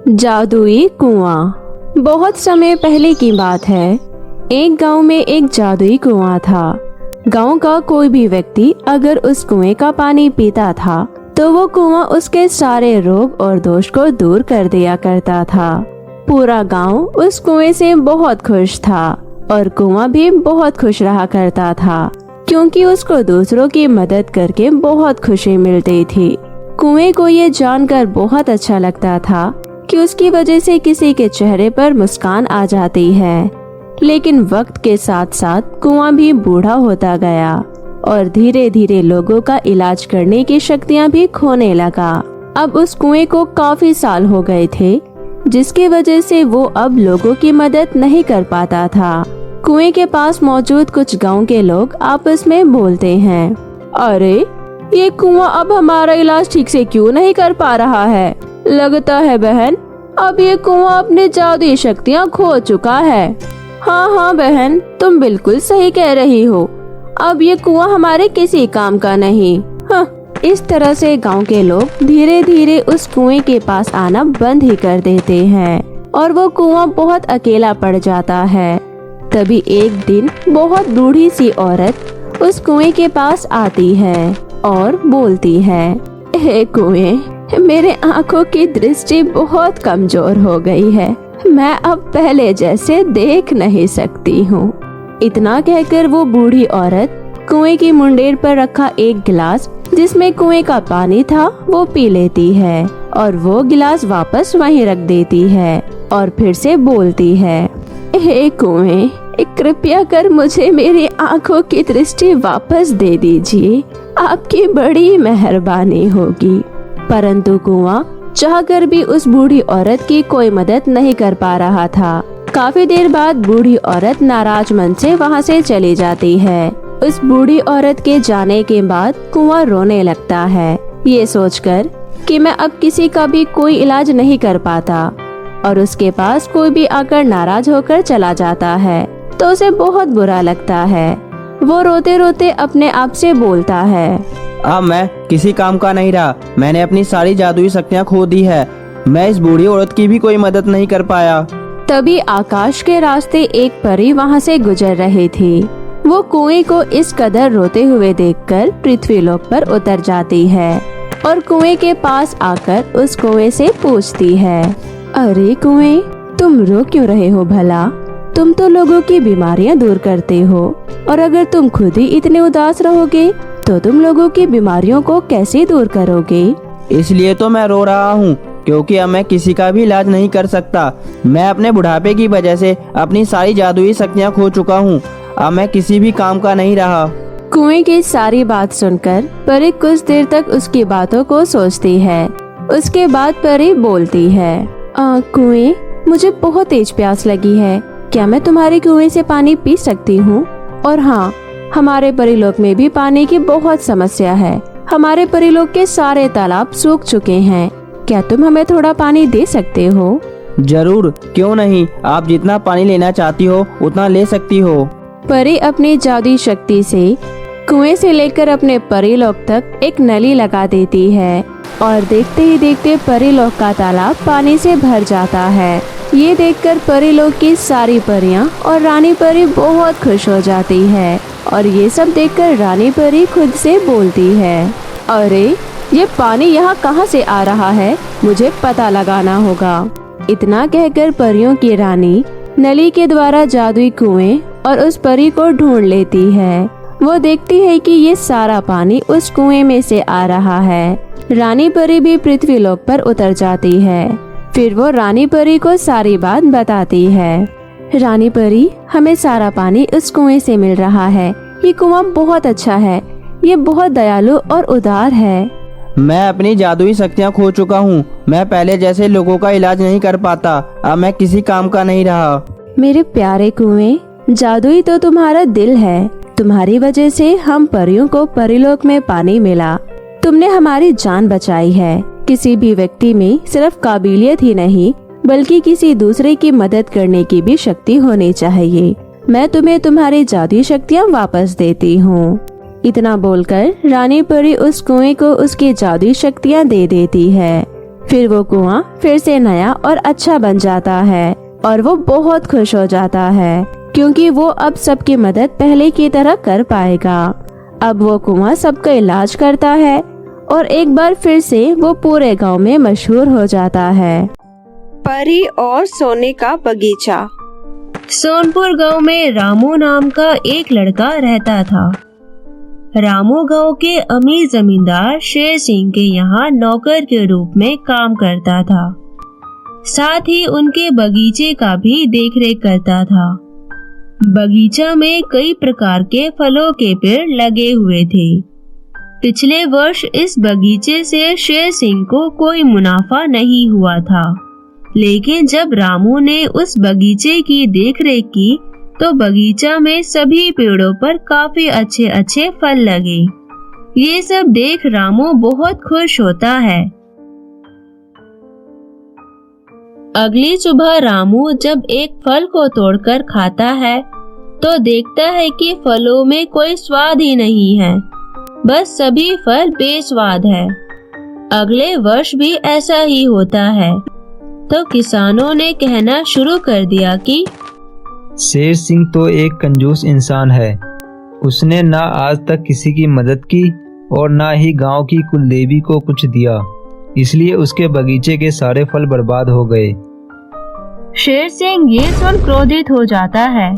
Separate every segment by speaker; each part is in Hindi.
Speaker 1: जादुई कुआं। बहुत समय पहले की बात है। एक गांव में एक जादुई कुआं था। गांव का कोई भी व्यक्ति अगर उस कुएं का पानी पीता था तो वो कुआं उसके सारे रोग और दोष को दूर कर दिया करता था। पूरा गांव उस कुएं से बहुत खुश था और कुआं भी बहुत खुश रहा करता था, क्योंकि उसको दूसरों की मदद करके बहुत खुशी मिलती थी। कुएं को ये जानकर बहुत अच्छा लगता था कि उसकी वजह से किसी के चेहरे पर मुस्कान आ जाती है। लेकिन वक्त के साथ साथ कुआं भी बूढ़ा होता गया और धीरे धीरे लोगों का इलाज करने की शक्तियां भी खोने लगा। अब उस कुएं को काफी साल हो गए थे, जिसकी वजह से वो अब लोगों की मदद नहीं कर पाता था। कुएं के पास मौजूद कुछ गांव के लोग आपस में बोलते हैं, अरे ये कुआं अब हमारा इलाज ठीक से क्यों नहीं कर पा रहा है। लगता है बहन, अब ये कुआं अपनी जादुई शक्तियां खो चुका है। हाँ बहन, तुम बिल्कुल सही कह रही हो। अब ये कुआं हमारे किसी काम का नहीं। हाँ, इस तरह से गांव के लोग धीरे धीरे उस कुएं के पास आना बंद ही कर देते हैं और वो कुआं बहुत अकेला पड़ जाता है। तभी एक दिन बहुत बूढ़ी सी औरत उस कुएं के पास आती है और बोलती है, हे कुएं, मेरे आँखों की दृष्टि बहुत कमजोर हो गई है। मैं अब पहले जैसे देख नहीं सकती हूँ। इतना कहकर वो बूढ़ी औरत कुएं की मुंडेर पर रखा एक गिलास जिसमें कुएं का पानी था वो पी लेती है और वो गिलास वापस वहीं रख देती है और फिर से बोलती है, हे कुएं, कृपया कर मुझे मेरी आँखों की दृष्टि वापस दे दीजिए। आपकी बड़ी मेहरबानी होगी। परंतु कुआं चाहकर भी उस बूढ़ी औरत की कोई मदद नहीं कर पा रहा था। काफी देर बाद बूढ़ी औरत नाराज मन से वहां से चली जाती है। उस बूढ़ी औरत के जाने के बाद कुआं रोने लगता है, ये सोचकर कि मैं अब किसी का भी कोई इलाज नहीं कर पाता। और उसके पास कोई भी आकर नाराज होकर चला जाता है तो उसे बहुत बुरा लगता है। वो रोते रोते अपने आप से बोलता है,
Speaker 2: अब मैं किसी काम का नहीं रहा। मैंने अपनी सारी जादुई शक्तियाँ खो दी है। मैं इस बूढ़ी औरत की भी कोई मदद नहीं कर पाया।
Speaker 1: तभी आकाश के रास्ते एक परी वहाँ से गुजर रही थी। वो कुएं को इस कदर रोते हुए देखकर पृथ्वीलोक पर उतर जाती है और कुएं के पास आकर उस कुएं से पूछती है, अरे कुएं, तुम रो क्यों रहे हो भला? तुम तो लोगों की बीमारियां दूर करते हो और अगर तुम खुद ही इतने उदास रहोगे तो तुम लोगों की बीमारियों को कैसे दूर करोगे?
Speaker 2: इसलिए तो मैं रो रहा हूँ, क्योंकि अब मैं किसी का भी इलाज नहीं कर सकता। मैं अपने बुढ़ापे की वजह से अपनी सारी जादुई शक्तियाँ खो चुका हूँ। अब मैं किसी भी काम का नहीं रहा।
Speaker 1: कुएं की सारी बात सुनकर परी कुछ देर तक उसकी बातों को सोचती है। उसके बाद परी बोलती है, कुएं, मुझे बहुत तेज प्यास लगी है। क्या मैं तुम्हारे कुएं से पानी पी सकती हूँ? और हाँ, हमारे परिलोक में भी पानी की बहुत समस्या है। हमारे परिलोक के सारे तालाब सूख चुके हैं। क्या तुम हमें थोड़ा पानी दे सकते हो?
Speaker 2: जरूर, क्यों नहीं। आप जितना पानी लेना चाहती हो उतना ले सकती हो।
Speaker 1: परी अपनी जादुई शक्ति से कुएं से लेकर अपने परिलोक तक एक नली लगा देती है और देखते ही देखते परिलोक का तालाब पानी से भर जाता है। ये देखकर परिलोक की सारी परियां और रानी परी बहुत खुश हो जाती है और ये सब देखकर रानी परी खुद से बोलती है, अरे ये पानी यहाँ कहाँ से आ रहा है? मुझे पता लगाना होगा। इतना कहकर परियों की रानी नली के द्वारा जादुई कुएं और उस परी को ढूंढ लेती है। वो देखती है कि ये सारा पानी उस कुएं में से आ रहा है। रानी परी भी पृथ्वीलोक पर उतर जाती है। फिर वो रानी परी को सारी बात बताती है। रानी परी, हमें सारा पानी उस कुएं से मिल रहा है। ये कुआं बहुत अच्छा है। ये बहुत दयालु और उदार है।
Speaker 2: मैं अपनी जादुई शक्तियाँ खो चुका हूँ। मैं पहले जैसे लोगों का इलाज नहीं कर पाता। अब मैं किसी काम का नहीं रहा।
Speaker 1: मेरे प्यारे कुएं, जादुई तो तुम्हारा दिल है। तुम्हारी वजह से हम परियों को परिलोक में पानी मिला। तुमने हमारी जान बचाई है। किसी भी व्यक्ति में सिर्फ काबिलियत ही नहीं, बल्कि किसी दूसरे की मदद करने की भी शक्ति होनी चाहिए। मैं तुम्हें तुम्हारी जादुई शक्तियाँ वापस देती हूँ। इतना बोलकर रानी परी उस कुएं को उसकी जादुई शक्तियाँ दे देती है। फिर वो कुआं फिर से नया और अच्छा बन जाता है और वो बहुत खुश हो जाता है क्योंकि वो अब सबकी मदद पहले की तरह कर पाएगा। अब वो कुआं सबका इलाज करता है और एक बार फिर से वो पूरे गांव में मशहूर हो जाता है। परी और सोने का बगीचा। सोनपुर गांव में रामू नाम का एक लड़का रहता था। रामू गांव के अमीर जमींदार शेर सिंह के यहाँ नौकर के रूप में काम करता था। साथ ही उनके बगीचे का भी देखरेख करता था। बगीचा में कई प्रकार के फलों के पेड़ लगे हुए थे। पिछले वर्ष इस बगीचे से शेर सिंह को कोई मुनाफा नहीं हुआ था, लेकिन जब रामू ने उस बगीचे की देखरेख की तो बगीचा में सभी पेड़ों पर काफी अच्छे अच्छे फल लगे। ये सब देख रामू बहुत खुश होता है। अगली सुबह रामू जब एक फल को तोड़कर खाता है तो देखता है कि फलों में कोई स्वाद ही नहीं है, बस सभी फल बेस्वाद है। अगले वर्ष भी ऐसा ही होता है तो किसानों ने कहना शुरू कर दिया कि
Speaker 3: शेर सिंह तो एक कंजूस इंसान है। उसने ना आज तक किसी की मदद की और ना ही गांव की कुलदेवी को कुछ दिया, इसलिए उसके बगीचे के सारे फल बर्बाद हो गए।
Speaker 1: शेर सिंह ये सुन क्रोधित हो जाता है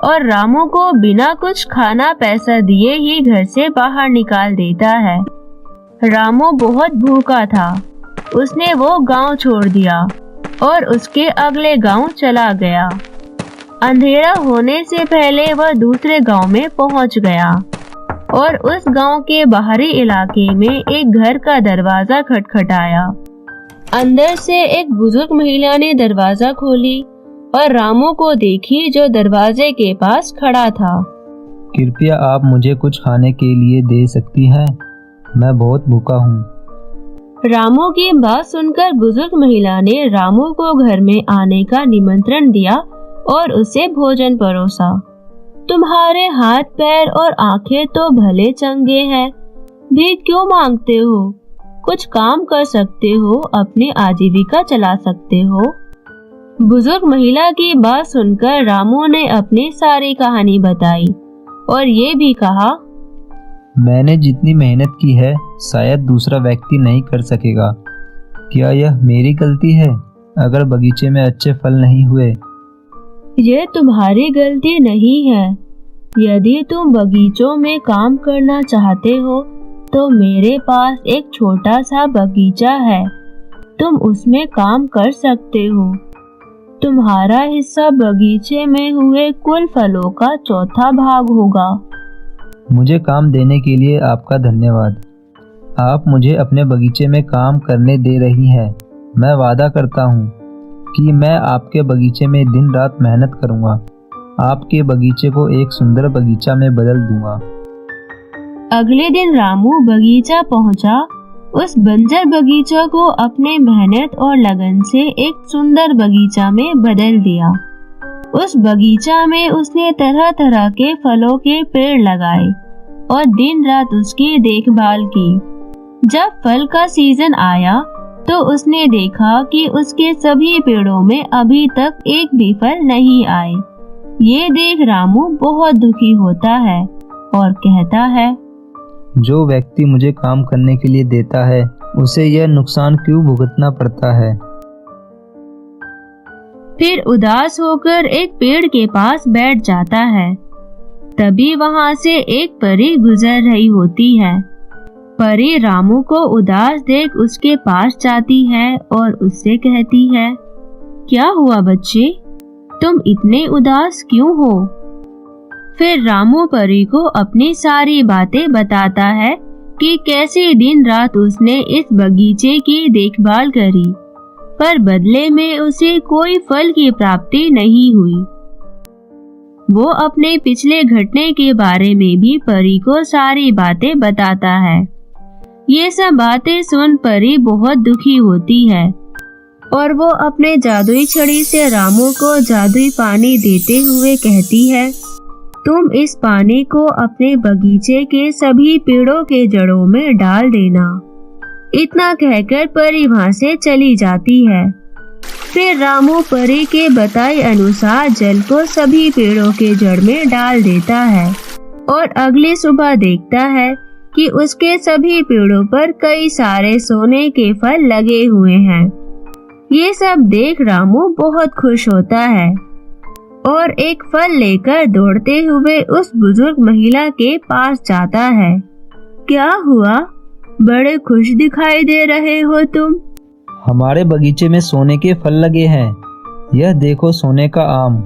Speaker 1: और रामू को बिना कुछ खाना पैसा दिए ही घर से बाहर निकाल देता है। रामू बहुत भूखा था, उसने वो गांव छोड़ दिया और उसके अगले गांव चला गया। अंधेरा होने से पहले वह दूसरे गांव में पहुंच गया और उस गांव के बाहरी इलाके में एक घर का दरवाजा खटखटाया। अंदर से एक बुजुर्ग महिला ने दरवाजा खोली और रामू को देखी जो दरवाजे के पास खड़ा था।
Speaker 3: कृपया आप मुझे कुछ खाने के लिए दे सकती हैं? मैं बहुत भूखा हूँ।
Speaker 1: रामू की बात सुनकर बुजुर्ग महिला ने रामू को घर में आने का निमंत्रण दिया और उसे भोजन परोसा। तुम्हारे हाथ पैर और आंखें तो भले चंगे हैं, भीख क्यों मांगते हो? कुछ काम कर सकते हो, अपनी आजीविका चला सकते हो। बुजुर्ग महिला की बात सुनकर रामू ने अपनी सारी कहानी बताई और ये भी कहा,
Speaker 3: मैंने जितनी मेहनत की है शायद दूसरा व्यक्ति नहीं कर सकेगा। क्या यह मेरी गलती है अगर बगीचे में अच्छे फल नहीं हुए?
Speaker 1: ये तुम्हारी गलती नहीं है। यदि तुम बगीचों में काम करना चाहते हो तो मेरे पास एक छोटा सा बगीचा है, तुम उसमें काम कर सकते हो। तुम्हारा हिस्सा बगीचे में हुए कुल फलों का चौथा भाग होगा।
Speaker 3: मुझे काम देने के लिए आपका धन्यवाद। आप मुझे अपने बगीचे में काम करने दे रही हैं। मैं वादा करता हूँ कि मैं आपके बगीचे में दिन रात मेहनत करूँगा। आपके बगीचे को एक सुंदर बगीचा में बदल दूंगा।
Speaker 1: अगले दिन रामू बगीचा पहुँचा। उस बंजर बगीचा को अपने मेहनत और लगन से एक सुंदर बगीचा में बदल दिया। उस बगीचा में उसने तरह तरह के फलों के पेड़ लगाए और दिन रात उसकी देखभाल की। जब फल का सीजन आया तो उसने देखा कि उसके सभी पेड़ों में अभी तक एक भी फल नहीं आए। ये देख रामू बहुत दुखी होता है और कहता है,
Speaker 3: जो व्यक्ति मुझे काम करने के लिए देता है उसे यह नुकसान क्यों भुगतना पड़ता है।
Speaker 1: फिर उदास होकर एक पेड़ के पास बैठ जाता है। तभी वहां से एक परी गुजर रही होती है। परी रामू को उदास देख उसके पास जाती है और उससे कहती है, क्या हुआ बच्चे, तुम इतने उदास क्यों हो? फिर रामू परी को अपनी सारी बातें बताता है कि कैसे दिन रात उसने इस बगीचे की देखभाल करी, पर बदले में उसे कोई फल की प्राप्ति नहीं हुई। वो अपने पिछले घटने के बारे में भी परी को सारी बातें बताता है। ये सब बातें सुन परी बहुत दुखी होती है और वो अपने जादुई छड़ी से रामू को जादुई पानी देते हुए कहती है, तुम इस पानी को अपने बगीचे के सभी पेड़ों के जड़ों में डाल देना। इतना कहकर परी वहाँ से चली जाती है। फिर रामू परी के बताए अनुसार जल को सभी पेड़ों के जड़ में डाल देता है और अगली सुबह देखता है कि उसके सभी पेड़ों पर कई सारे सोने के फल लगे हुए हैं। ये सब देख रामू बहुत खुश होता है और एक फल लेकर दौड़ते हुए उस बुजुर्ग महिला के पास जाता है। क्या हुआ? बड़े खुश दिखाई दे रहे हो तुम।
Speaker 3: हमारे बगीचे में सोने के फल लगे हैं। यह देखो सोने का आम।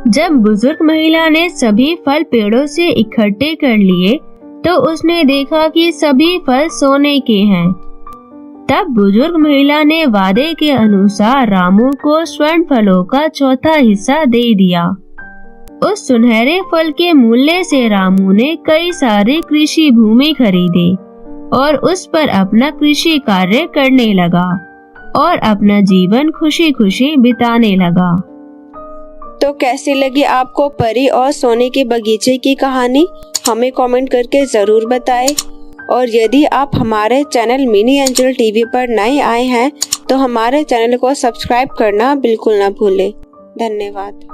Speaker 1: जब बुजुर्ग महिला ने सभी फल पेड़ों से इकट्ठे कर लिए तो उसने देखा कि सभी फल सोने के हैं। तब बुजुर्ग महिला ने वादे के अनुसार रामू को स्वर्ण फलों का चौथा हिस्सा दे दिया। उस सुनहरे फल के मूल्य से रामू ने कई सारी कृषि भूमि खरीदी और उस पर अपना कृषि कार्य करने लगा और अपना जीवन खुशी खुशी बिताने लगा।
Speaker 4: तो कैसी लगी आपको परी और सोने के बगीचे की कहानी? हमें कमेंट करके ज़रूर बताएं। और यदि आप हमारे चैनल मिनी एंजल टीवी पर नए आए हैं तो हमारे चैनल को सब्सक्राइब करना बिल्कुल ना भूलें। धन्यवाद।